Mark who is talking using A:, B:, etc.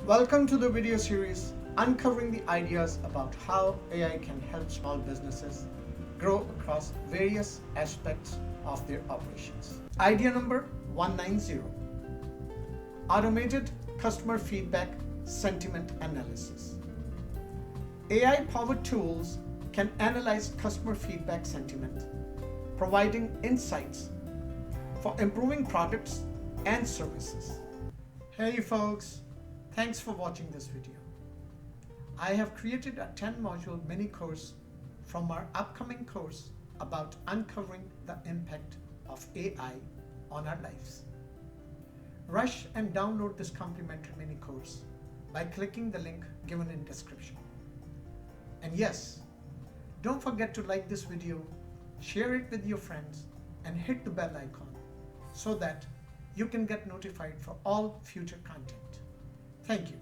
A: Welcome to the video series uncovering the ideas about how AI can help small businesses grow across various aspects of their operations. Idea number 190: Automated Customer Feedback Sentiment Analysis. AI powered tools can analyze customer feedback sentiment, providing insights for improving products and services. Hey folks, thanks for watching this video. I have created a 10-module mini course from our upcoming course about uncovering the impact of AI on our lives. Rush and download this complimentary mini course by clicking the link given in description. And yes, don't forget to like this video, share it with your friends, and hit the bell icon so that you can get notified for all future content. Thank you.